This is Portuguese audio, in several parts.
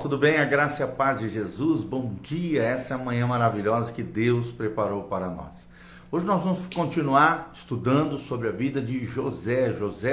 Tudo bem? A graça e a paz de Jesus. Bom dia, essa é a manhã maravilhosa que Deus preparou para nós. Hoje nós vamos continuar estudando sobre a vida de José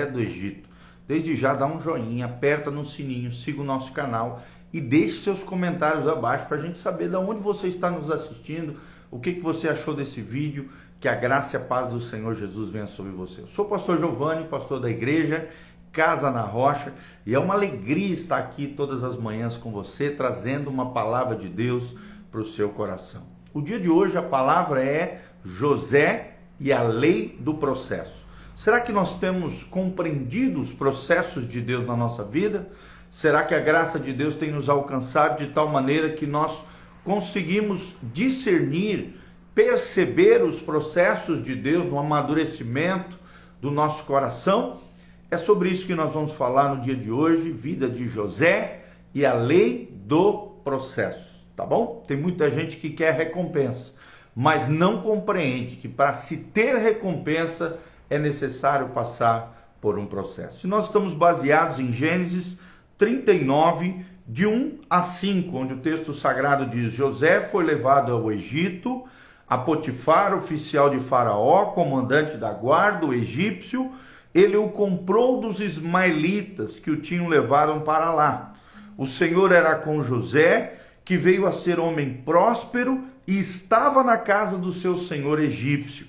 do Egito. Desde já dá um joinha, aperta no sininho, siga o nosso canal e deixe seus comentários abaixo para a gente saber de onde você está nos assistindo, o que você achou desse vídeo. Que a graça e a paz do Senhor Jesus venha sobre você. Eu sou o pastor Giovanni, pastor da igreja Casa na Rocha, e é uma alegria estar aqui todas as manhãs com você, trazendo uma palavra de Deus para o seu coração. O dia de hoje a palavra é José e a lei do processo. Será que nós temos compreendido os processos de Deus na nossa vida? Será que a graça de Deus tem nos alcançado de tal maneira que nós conseguimos discernir, perceber os processos de Deus no amadurecimento do nosso coração? É sobre isso que nós vamos falar no dia de hoje, vida de José e a lei do processo, tá bom? Tem muita gente que quer recompensa, mas não compreende que para se ter recompensa é necessário passar por um processo. E nós estamos baseados em Gênesis 39, de 1 a 5, onde o texto sagrado diz: José foi levado ao Egito, a Potifar, oficial de Faraó, comandante da guarda, o egípcio. Ele o comprou dos ismaelitas que o tinham levado para lá. O Senhor era com José, que veio a ser homem próspero e estava na casa do seu senhor egípcio.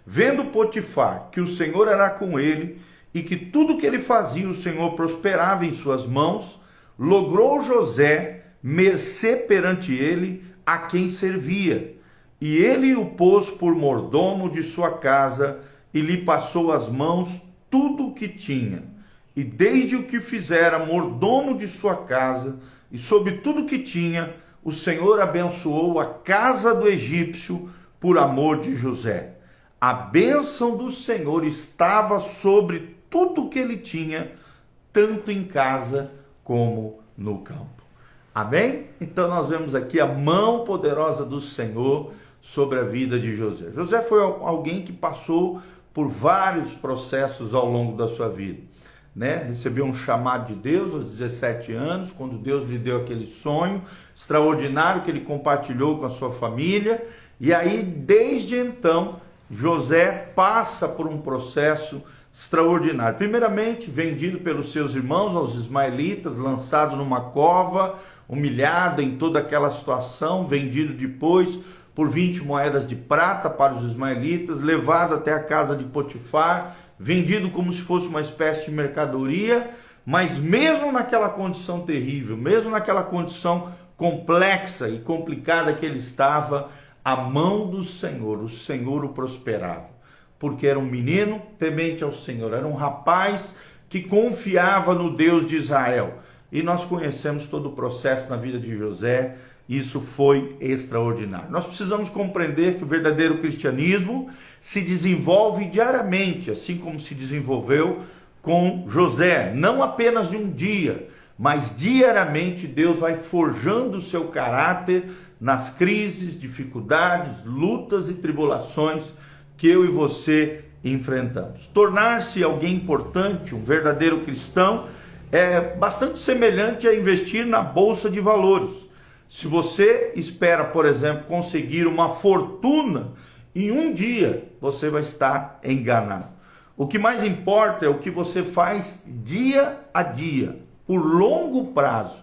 Vendo Potifar que o Senhor era com ele e que tudo que ele fazia o Senhor prosperava em suas mãos, logrou José mercê perante ele a quem servia. E ele o pôs por mordomo de sua casa e lhe passou às mãos tudo o que tinha. E desde o que fizera mordomo de sua casa e sobre tudo o que tinha, o Senhor abençoou a casa do egípcio por amor de José. A bênção do Senhor estava sobre tudo o que ele tinha, tanto em casa como no campo. Amém? Então nós vemos aqui a mão poderosa do Senhor sobre a vida de José. José foi alguém que passou por vários processos ao longo da sua vida, né? Recebeu um chamado de Deus aos 17 anos, quando Deus lhe deu aquele sonho extraordinário que ele compartilhou com a sua família, e aí desde então José passa por um processo extraordinário. Primeiramente, vendido pelos seus irmãos aos ismaelitas, lançado numa cova, humilhado em toda aquela situação, vendido depois por 20 moedas de prata para os ismaelitas, levado até a casa de Potifar, vendido como se fosse uma espécie de mercadoria, mas mesmo naquela condição terrível, mesmo naquela condição complexa e complicada que ele estava, a mão do Senhor, o Senhor o prosperava, porque era um menino temente ao Senhor, era um rapaz que confiava no Deus de Israel. E nós conhecemos todo o processo na vida de José. Isso foi extraordinário. Nós precisamos compreender que o verdadeiro cristianismo se desenvolve diariamente, assim como se desenvolveu com José. Não apenas de um dia, mas diariamente Deus vai forjando o seu caráter nas crises, dificuldades, lutas e tribulações que eu e você enfrentamos. Tornar-se alguém importante, um verdadeiro cristão, é bastante semelhante a investir na bolsa de valores. Se você espera, por exemplo, conseguir uma fortuna em um dia, você vai estar enganado. O que mais importa é o que você faz dia a dia, por longo prazo.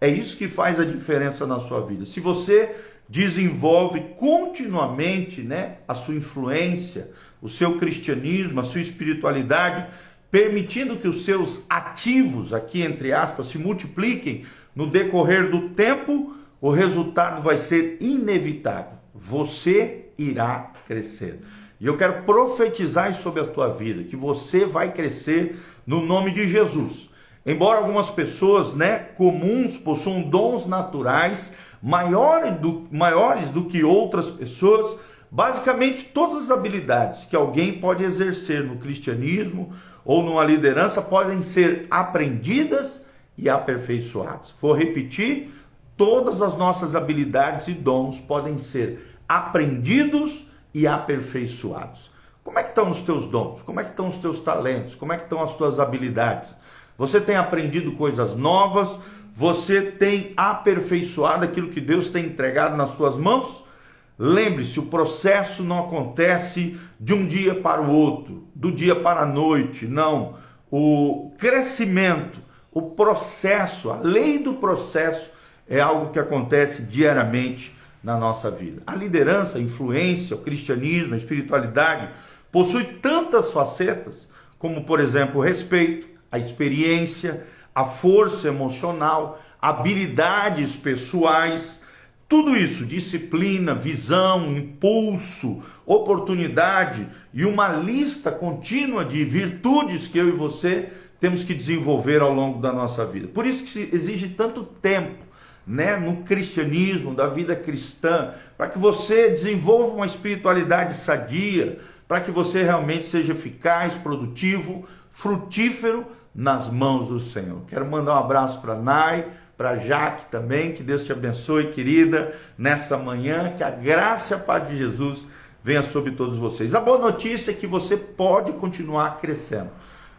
É isso que faz a diferença na sua vida. Se você desenvolve continuamente, a sua influência, o seu cristianismo, a sua espiritualidade, permitindo que os seus ativos, aqui entre aspas, se multipliquem no decorrer do tempo, o resultado vai ser inevitável. Você irá crescer. E eu quero profetizar sobre a tua vida, que você vai crescer no nome de Jesus. Embora algumas pessoas, comuns, possuam dons naturais maiores do que outras pessoas, basicamente todas as habilidades que alguém pode exercer no cristianismo ou numa liderança podem ser aprendidas e aperfeiçoadas. Vou repetir: todas as nossas habilidades e dons podem ser aprendidos e aperfeiçoados. Como é que estão os teus dons? Como é que estão os teus talentos? Como é que estão as tuas habilidades? Você tem aprendido coisas novas? Você tem aperfeiçoado aquilo que Deus tem entregado nas suas mãos? Lembre-se, o processo não acontece de um dia para o outro, do dia para a noite, não. O crescimento, o processo, a lei do processo é algo que acontece diariamente na nossa vida. A liderança, a influência, o cristianismo, a espiritualidade possui tantas facetas, como por exemplo o respeito, a experiência, a força emocional, habilidades pessoais, tudo isso, disciplina, visão, impulso, oportunidade e uma lista contínua de virtudes que eu e você temos que desenvolver ao longo da nossa vida. Por isso que se exige tanto tempo, né, no cristianismo, da vida cristã, para que você desenvolva uma espiritualidade sadia, para que você realmente seja eficaz, produtivo, frutífero nas mãos do Senhor. Quero mandar um abraço para a Nai, para a Jaque também, que Deus te abençoe, querida, nessa manhã, que a graça e a paz de Jesus venha sobre todos vocês. A boa notícia é que você pode continuar crescendo.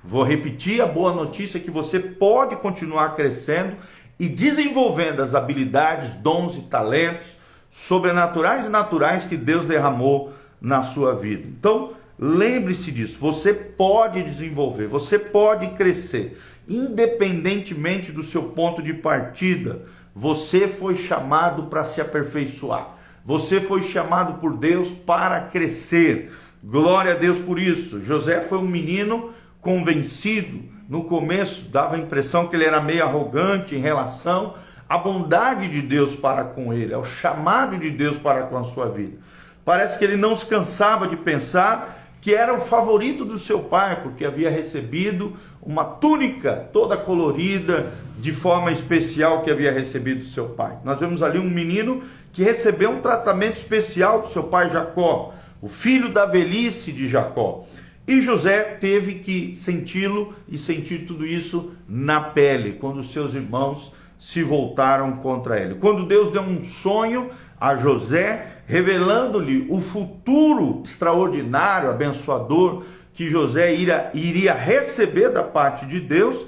Vou repetir, a boa notícia é que você pode continuar crescendo e desenvolvendo as habilidades, dons e talentos sobrenaturais e naturais que Deus derramou na sua vida. Então, lembre-se disso, você pode desenvolver, você pode crescer, independentemente do seu ponto de partida. Você foi chamado para se aperfeiçoar, você foi chamado por Deus para crescer. Glória a Deus por isso. José foi um menino convencido. No começo dava a impressão que ele era meio arrogante em relação à bondade de Deus para com ele, ao chamado de Deus para com a sua vida. Parece que ele não se cansava de pensar que era o favorito do seu pai, porque havia recebido uma túnica toda colorida, de forma especial que havia recebido do seu pai. Nós vemos ali um menino que recebeu um tratamento especial do seu pai Jacó, o filho da velhice de Jacó. E José teve que senti-lo e sentir tudo isso na pele, quando seus irmãos se voltaram contra ele. Quando Deus deu um sonho a José, revelando-lhe o futuro extraordinário, abençoador, que José iria receber da parte de Deus, o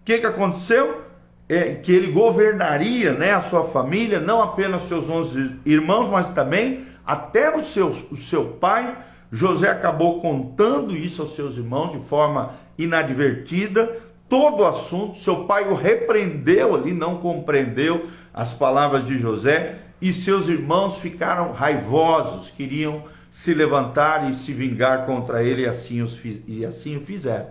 que aconteceu? Que ele governaria, né, a sua família, não apenas seus 11 irmãos, mas também até o seu pai. José acabou contando isso aos seus irmãos de forma inadvertida, todo o assunto. Seu pai o repreendeu ali, não compreendeu as palavras de José, e seus irmãos ficaram raivosos, queriam se levantar e se vingar contra ele, e assim o fizeram.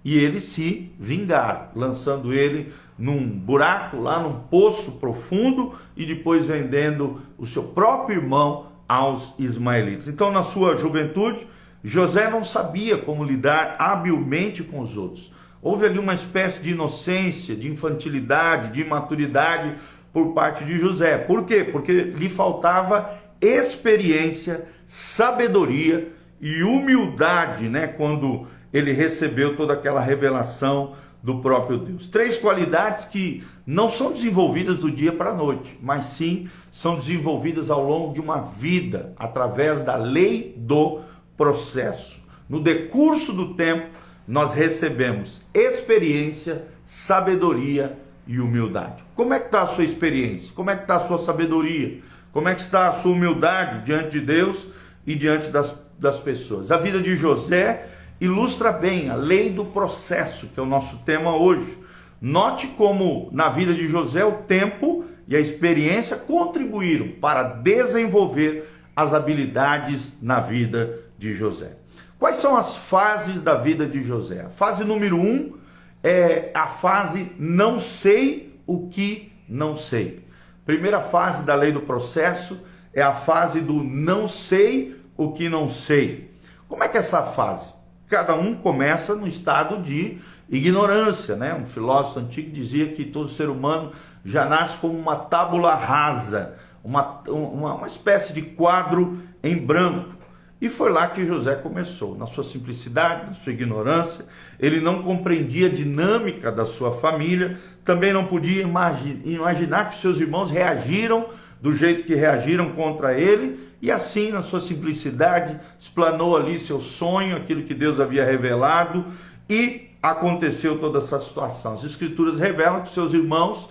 E eles se vingaram, lançando ele num buraco, lá num poço profundo, e depois vendendo o seu próprio irmão aos ismaelitas. Então, na sua juventude, José não sabia como lidar habilmente com os outros. Houve ali uma espécie de inocência, de infantilidade, de imaturidade por parte de José. Por quê? Porque lhe faltava experiência, sabedoria e humildade, né, quando ele recebeu toda aquela revelação do próprio Deus. 3 qualidades que não são desenvolvidas do dia para a noite, mas sim são desenvolvidas ao longo de uma vida, através da lei do processo. No decurso do tempo, nós recebemos experiência, sabedoria e humildade. Como é que está a sua experiência? Como é que está a sua sabedoria? Como é que está a sua humildade diante de Deus e diante das pessoas? A vida de José ilustra bem a lei do processo, que é o nosso tema hoje. Note como na vida de José o tempo e a experiência contribuíram para desenvolver as habilidades na vida de José. Quais são as fases da vida de José? A fase número 1 é a fase não sei o que não sei. Primeira fase da lei do processo é a fase do não sei o que não sei. Como é que é essa fase? Cada um começa no estado de ignorância, né? Um filósofo antigo dizia que todo ser humano já nasce como uma tábula rasa, uma espécie de quadro em branco. E foi lá que José começou, na sua simplicidade, na sua ignorância. Ele não compreendia a dinâmica da sua família, também não podia imaginar que seus irmãos reagiram do jeito que reagiram contra ele, e assim, na sua simplicidade, explanou ali seu sonho, aquilo que Deus havia revelado, e aconteceu toda essa situação. As Escrituras revelam que seus irmãos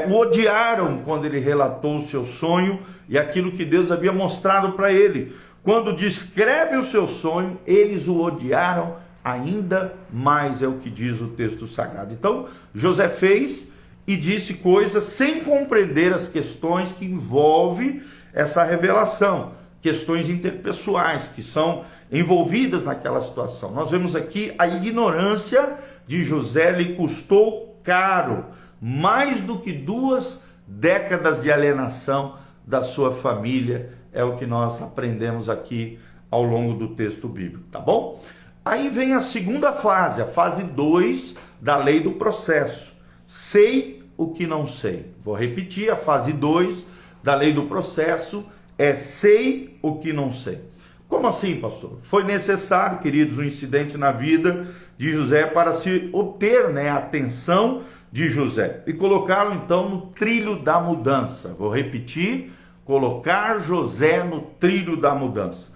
o odiaram quando ele relatou o seu sonho e aquilo que Deus havia mostrado para ele. Quando descreve o seu sonho, eles o odiaram ainda mais, é o que diz o texto sagrado. Então, José fez e disse coisas sem compreender as questões que envolvem essa revelação, questões interpessoais que são envolvidas naquela situação. Nós vemos aqui a ignorância de José lhe custou caro, mais do que 2 décadas de alienação da sua família, é o que nós aprendemos aqui ao longo do texto bíblico, tá bom? Aí vem a segunda fase, a fase 2 da lei do processo. Sei o que não sei. Vou repetir, a fase 2 da lei do processo é sei o que não sei. Como assim, pastor? Foi necessário, queridos, um incidente na vida de José para se obter, a atenção de José e colocá-lo então no trilho da mudança. Vou repetir, colocar José no trilho da mudança.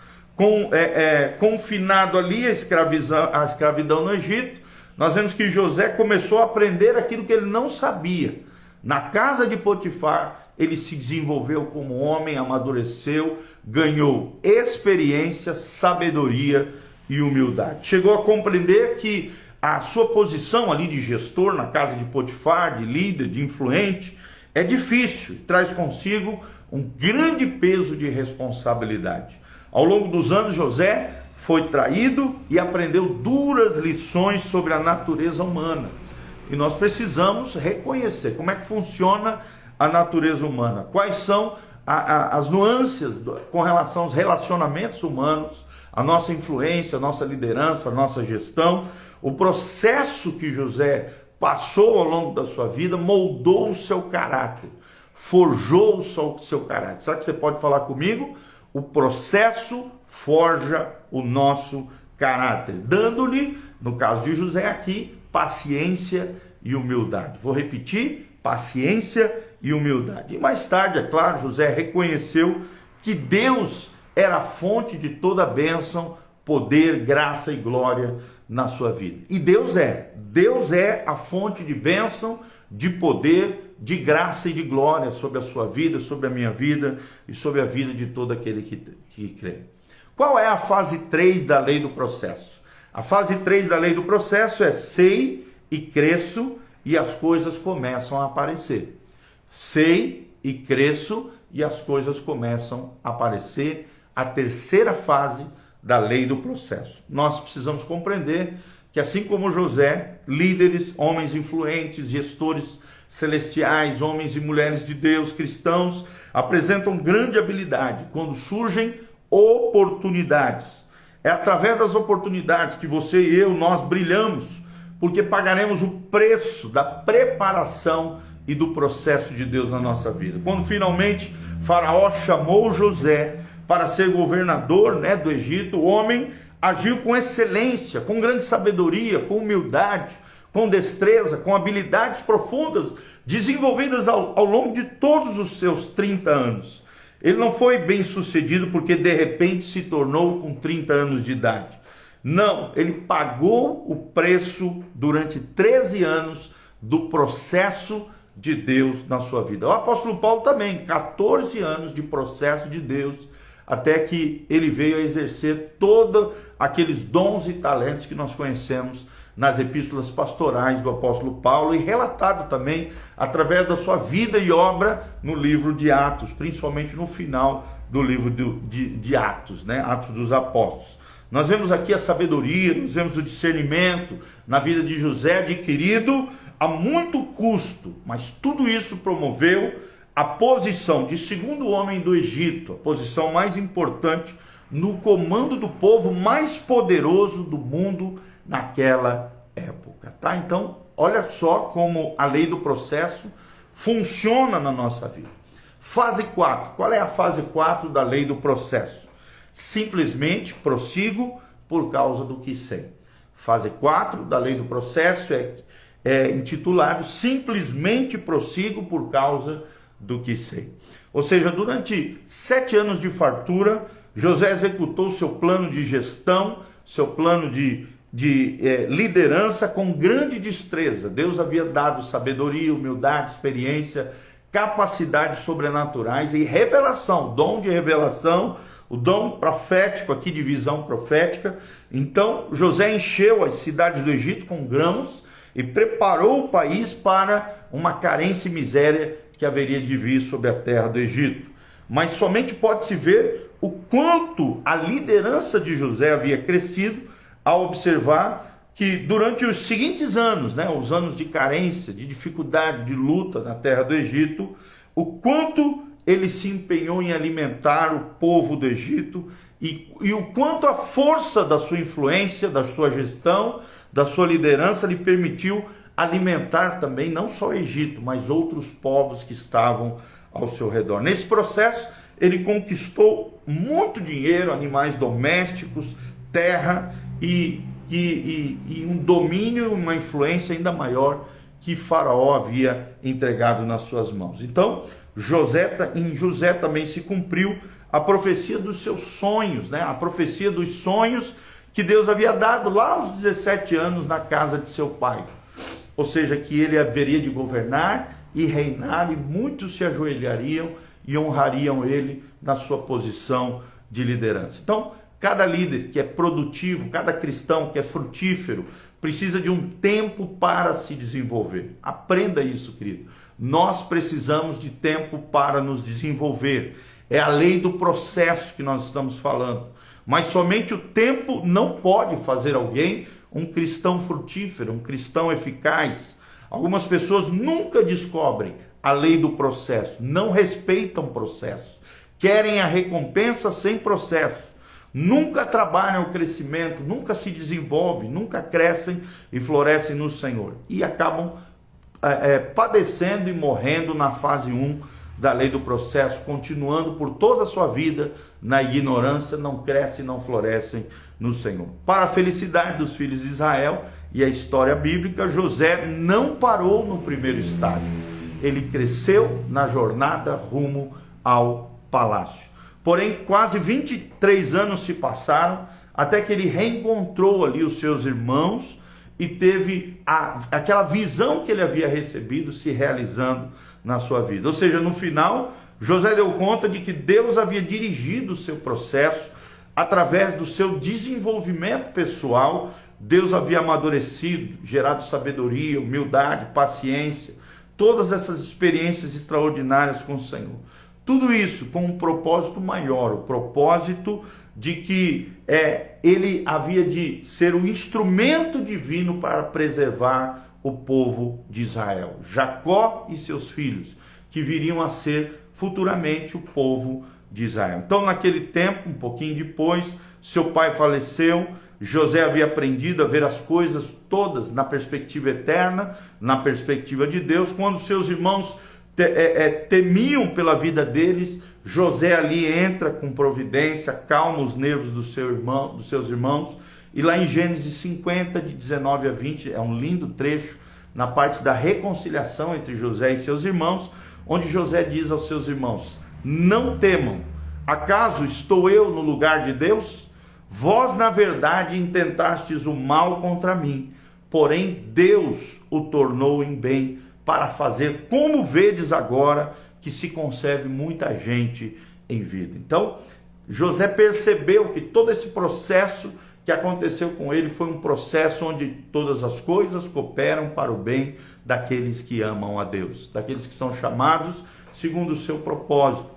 Confinado ali a escravidão no Egito, nós vemos que José começou a aprender aquilo que ele não sabia. Na casa de Potifar, ele se desenvolveu como homem, amadureceu, ganhou experiência, sabedoria e humildade. Chegou a compreender que a sua posição ali de gestor na casa de Potifar, de líder, de influente, é difícil, traz consigo um grande peso de responsabilidade. Ao longo dos anos, José foi traído e aprendeu duras lições sobre a natureza humana. E nós precisamos reconhecer como é que funciona a natureza humana, quais são as nuances com relação aos relacionamentos humanos, a nossa influência, a nossa liderança, a nossa gestão. O processo que José passou ao longo da sua vida moldou o seu caráter, forjou o seu caráter. Será que você pode falar comigo? O processo forja o nosso caráter, dando-lhe, no caso de José aqui, paciência e humildade. Vou repetir, paciência e humildade. E mais tarde, é claro, José reconheceu que Deus era a fonte de toda bênção, poder, graça e glória na sua vida. E Deus é a fonte de bênção, de poder, de graça e de glória sobre a sua vida, sobre a minha vida e sobre a vida de todo aquele que crê. Qual é a fase 3 da lei do processo? A fase 3 da lei do processo é sei e cresço e as coisas começam a aparecer. Sei e cresço e as coisas começam a aparecer. A terceira fase da lei do processo. Nós precisamos compreender que assim como José, líderes, homens influentes, gestores celestiais, homens e mulheres de Deus, cristãos, apresentam grande habilidade quando surgem oportunidades. É através das oportunidades que você e eu, nós brilhamos, porque pagaremos o preço da preparação e do processo de Deus na nossa vida. Quando finalmente Faraó chamou José para ser governador do Egito, o homem agiu com excelência, com grande sabedoria, com humildade, com destreza, com habilidades profundas, desenvolvidas ao longo de todos os seus 30 anos. Ele não foi bem sucedido porque de repente se tornou com 30 anos de idade. Não, ele pagou o preço durante 13 anos do processo de Deus na sua vida. O apóstolo Paulo também, 14 anos de processo de Deus, até que ele veio a exercer todos aqueles dons e talentos que nós conhecemos nas epístolas pastorais do apóstolo Paulo e relatado também através da sua vida e obra no livro de Atos, principalmente no final do livro de Atos, Atos dos Apóstolos. Nós vemos aqui a sabedoria, nós vemos o discernimento na vida de José adquirido a muito custo, mas tudo isso promoveu a posição de segundo homem do Egito, a posição mais importante no comando do povo mais poderoso do mundo naquela época, tá? Então, olha só como a lei do processo funciona na nossa vida. Fase 4. Qual é a fase 4 da lei do processo? Simplesmente prossigo por causa do que sei. Fase 4 da lei do processo é intitulado simplesmente prossigo por causa do que sei. Ou seja, durante 7 anos de fartura, José executou seu plano de gestão, seu plano de liderança com grande destreza. Deus havia dado sabedoria, humildade, experiência, capacidades sobrenaturais e revelação, dom de revelação, o dom profético aqui de visão profética. Então José encheu as cidades do Egito com grãos e preparou o país para uma carência e miséria que haveria de vir sobre a terra do Egito. Mas somente pode-se ver o quanto a liderança de José havia crescido ao observar que durante os seguintes anos, os anos de carência, de dificuldade, de luta na terra do Egito, o quanto ele se empenhou em alimentar o povo do Egito e o quanto a força da sua influência, da sua gestão, da sua liderança lhe permitiu alimentar também não só o Egito, mas outros povos que estavam ao seu redor. Nesse processo, ele conquistou muito dinheiro, animais domésticos, terra e um domínio, uma influência ainda maior que Faraó havia entregado nas suas mãos. Então, em José também se cumpriu a profecia dos seus sonhos, a profecia dos sonhos que Deus havia dado lá aos 17 anos na casa de seu pai. Ou seja, que ele haveria de governar e reinar, e muitos se ajoelhariam e honrariam ele na sua posição de liderança. Então, cada líder que é produtivo, cada cristão que é frutífero, precisa de um tempo para se desenvolver. Aprenda isso, querido. Nós precisamos de tempo para nos desenvolver. É a lei do processo que nós estamos falando. Mas somente o tempo não pode fazer alguém um cristão frutífero, um cristão eficaz. Algumas pessoas nunca descobrem a lei do processo, não respeitam o processo, querem a recompensa sem processo, nunca trabalham o crescimento, nunca se desenvolvem, nunca crescem e florescem no Senhor. E acabam padecendo e morrendo na fase 1 da lei do processo, continuando por toda a sua vida na ignorância, não crescem e não florescem no Senhor. Para a felicidade dos filhos de Israel e a história bíblica, José não parou no primeiro estágio. Ele cresceu na jornada rumo ao palácio. Porém, quase 23 anos se passaram até que ele reencontrou ali os seus irmãos e teve aquela visão que ele havia recebido se realizando na sua vida. Ou seja, no final, José deu conta de que Deus havia dirigido o seu processo através do seu desenvolvimento pessoal. Deus havia amadurecido, gerado sabedoria, humildade, paciência, todas essas experiências extraordinárias com o Senhor. Tudo isso com um propósito maior, o propósito de que ele havia de ser um instrumento divino para preservar o povo de Israel. Jacó e seus filhos, que viriam a ser futuramente o povo de Israel. Então, naquele tempo, um pouquinho depois, seu pai faleceu. José havia aprendido a ver as coisas todas na perspectiva eterna, na perspectiva de Deus. Quando seus irmãos temiam pela vida deles, José ali entra com providência, calma os nervos dos seus irmãos. E lá em Gênesis 50, de 19 a 20, é um lindo trecho, na parte da reconciliação entre José e seus irmãos, onde José diz aos seus irmãos: não temam, acaso estou eu no lugar de Deus? Vós, na verdade, intentastes o mal contra mim, porém Deus o tornou em bem, para fazer como vedes agora, que se conserve muita gente em vida. Então, José percebeu que todo esse processo que aconteceu com ele foi um processo onde todas as coisas cooperam para o bem daqueles que amam a Deus, daqueles que são chamados segundo o seu propósito.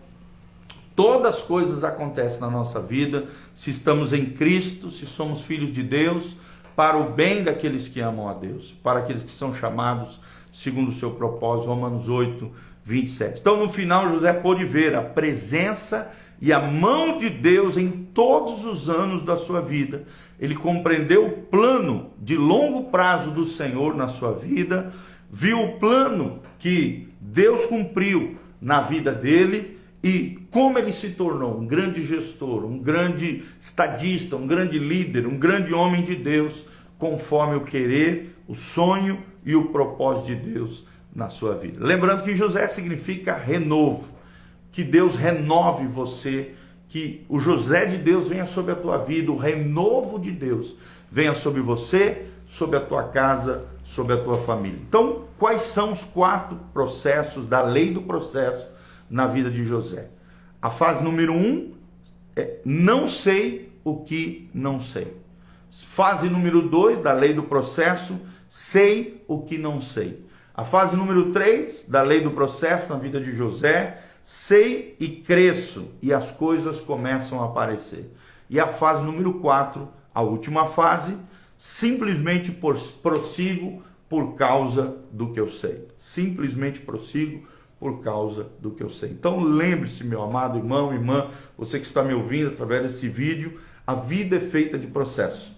Todas as coisas acontecem na nossa vida, se estamos em Cristo, se somos filhos de Deus, para o bem daqueles que amam a Deus, para aqueles que são chamados segundo o seu propósito. Romanos 8, 27. Então, no final, José pôde ver a presença e a mão de Deus em todos os anos da sua vida. Ele compreendeu o plano de longo prazo do Senhor na sua vida, viu o plano que Deus cumpriu na vida dele e como ele se tornou um grande gestor, um grande estadista, um grande líder, um grande homem de Deus, conforme o querer, o sonho e o propósito de Deus na sua vida. Lembrando que José significa renovo, que Deus renove você, que o José de Deus venha sobre a tua vida, o renovo de Deus venha sobre você, sobre a tua casa, sobre a tua família. Então, quais são os 4 processos da lei do processo na vida de José? A fase número 1 é não sei o que não sei. Fase número 2 da lei do processo, sei o que não sei. A fase número 3 da lei do processo na vida de José, sei e cresço, e as coisas começam a aparecer. E a fase número 4, a última fase, simplesmente prossigo por causa do que eu sei. Simplesmente prossigo por causa do que eu sei. Então lembre-se, meu amado irmão, irmã, você que está me ouvindo através desse vídeo, a vida é feita de processos.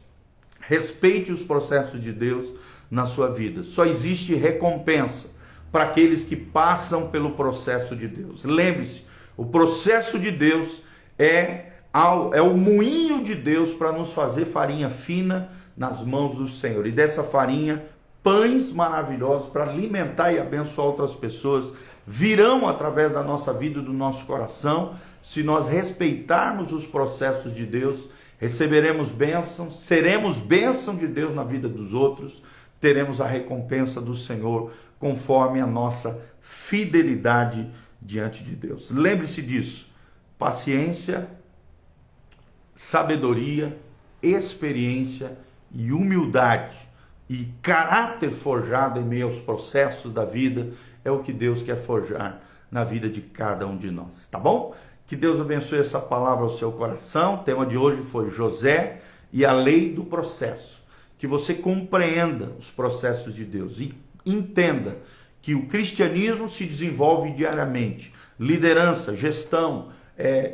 Respeite os processos de Deus na sua vida. Só existe recompensa para aqueles que passam pelo processo de Deus. Lembre-se, o processo de Deus é o moinho de Deus para nos fazer farinha fina nas mãos do Senhor. E dessa farinha, pães maravilhosos para alimentar e abençoar outras pessoas virão através da nossa vida e do nosso coração. Se nós respeitarmos os processos de Deus, receberemos bênçãos, seremos bênção de Deus na vida dos outros, teremos a recompensa do Senhor conforme a nossa fidelidade diante de Deus. Lembre-se disso. Paciência, sabedoria, experiência e humildade e caráter forjado em meio aos processos da vida é o que Deus quer forjar na vida de cada um de nós, tá bom? Que Deus abençoe essa palavra ao seu coração. O tema de hoje foi José e a lei do processo. Que você compreenda os processos de Deus e entenda que o cristianismo se desenvolve diariamente. Liderança, gestão,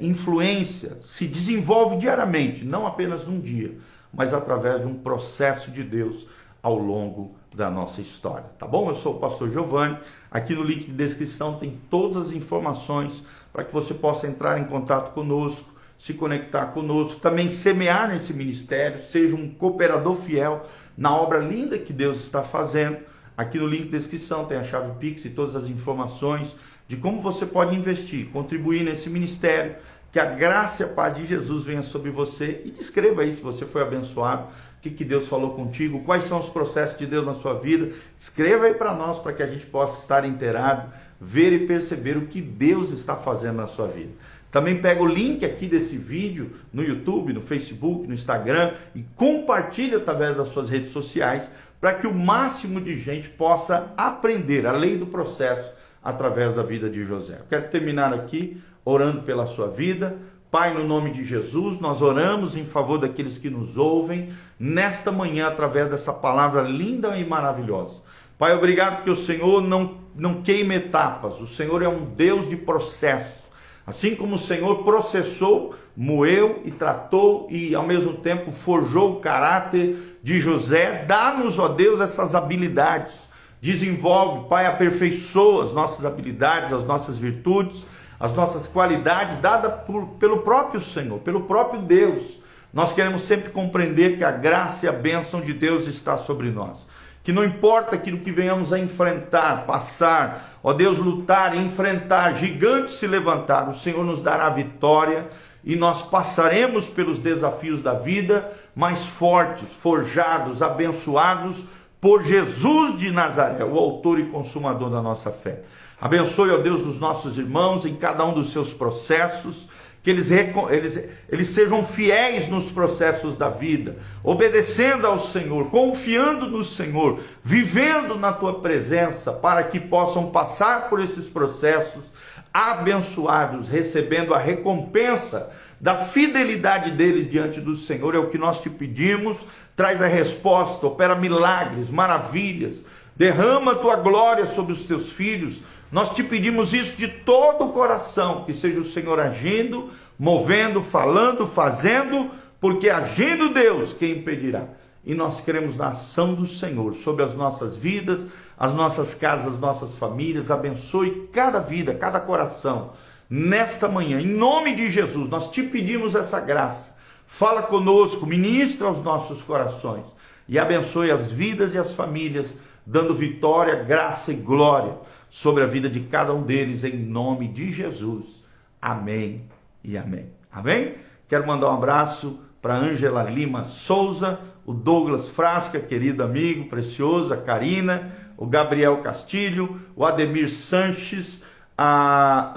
influência se desenvolve diariamente, não apenas num dia, mas através de um processo de Deus ao longo da nossa história, tá bom? Eu sou o pastor Giovanni, aqui no link de descrição tem todas as informações para que você possa entrar em contato conosco, se conectar conosco, também semear nesse ministério, seja um cooperador fiel na obra linda que Deus está fazendo. Aqui no link de descrição tem a chave Pix e todas as informações de como você pode investir, contribuir nesse ministério. Que a graça e a paz de Jesus venha sobre você e descreva aí se você foi abençoado, o que Deus falou contigo, quais são os processos de Deus na sua vida. Escreva aí para nós, para que a gente possa estar inteirado, ver e perceber o que Deus está fazendo na sua vida. Também pega o link aqui desse vídeo no YouTube, no Facebook, no Instagram e compartilhe através das suas redes sociais para que o máximo de gente possa aprender a lei do processo através da vida de José. Eu quero terminar aqui orando pela sua vida. Pai, no nome de Jesus, nós oramos em favor daqueles que nos ouvem nesta manhã através dessa palavra linda e maravilhosa. Pai, obrigado porque o Senhor não queima etapas. O Senhor é um Deus de processo. Assim como o Senhor processou, moeu e tratou e ao mesmo tempo forjou o caráter de José, dá-nos, ó Deus, essas habilidades. Desenvolve, Pai, aperfeiçoa as nossas habilidades, as nossas virtudes, as nossas qualidades dadas pelo próprio Senhor, pelo próprio Deus. Nós queremos sempre compreender que a graça e a bênção de Deus está sobre nós. Que não importa aquilo que venhamos a enfrentar, passar, ó Deus, lutar, enfrentar, gigantes se levantar, o Senhor nos dará vitória e nós passaremos pelos desafios da vida mais fortes, forjados, abençoados por Jesus de Nazaré, o autor e consumador da nossa fé. Abençoe, ó Deus, os nossos irmãos em cada um dos seus processos, que eles sejam fiéis nos processos da vida, obedecendo ao Senhor, confiando no Senhor, vivendo na tua presença, para que possam passar por esses processos abençoados, recebendo a recompensa da fidelidade deles diante do Senhor. É o que nós te pedimos. Traz a resposta, opera milagres, maravilhas, derrama a tua glória sobre os teus filhos. Nós te pedimos isso de todo o coração, que seja o Senhor agindo, movendo, falando, fazendo, porque agindo Deus, quem impedirá? E nós cremos na ação do Senhor sobre as nossas vidas, as nossas casas, as nossas famílias. Abençoe cada vida, cada coração, nesta manhã, em nome de Jesus. Nós te pedimos essa graça. Fala conosco, ministra aos nossos corações e abençoe as vidas e as famílias, dando vitória, graça e glória sobre a vida de cada um deles, em nome de Jesus. Amém e amém. Amém? Quero mandar um abraço para Ângela Lima Souza, o Douglas Frasca, querido amigo, precioso, a Karina, o Gabriel Castilho, o Ademir Sanches, a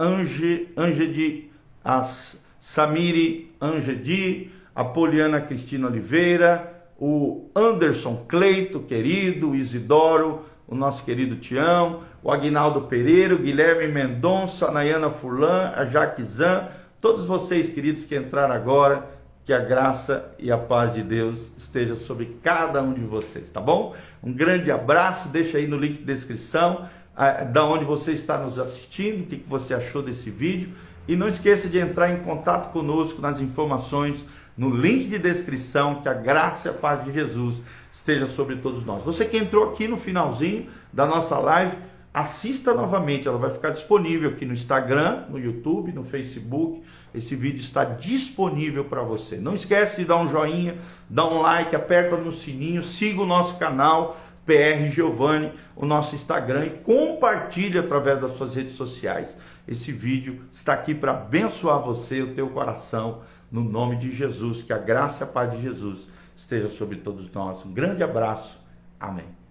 Samiri Angedi, a Poliana Cristina Oliveira, o Anderson Cleito, querido, o Isidoro, o nosso querido Tião, o Aguinaldo Pereira, o Guilherme Mendonça, a Nayana Furlan, a Jaquizan, todos vocês, queridos, que entraram agora, que a graça e a paz de Deus esteja sobre cada um de vocês, tá bom? Um grande abraço, deixa aí no link de descrição, da onde você está nos assistindo, o que você achou desse vídeo, e não esqueça de entrar em contato conosco nas informações, no link de descrição, que a graça e a paz de Jesus esteja sobre todos nós. Você que entrou aqui no finalzinho da nossa live, assista novamente, ela vai ficar disponível aqui no Instagram, no YouTube, no Facebook. Esse vídeo está disponível para você. Não esquece de dar um joinha, dar um like, aperta no sininho, siga o nosso canal PR Giovanni, o nosso Instagram, e compartilhe através das suas redes sociais. Esse vídeo está aqui para abençoar você, o teu coração, no nome de Jesus. Que a graça e a paz de Jesus esteja sobre todos nós. Um grande abraço. Amém.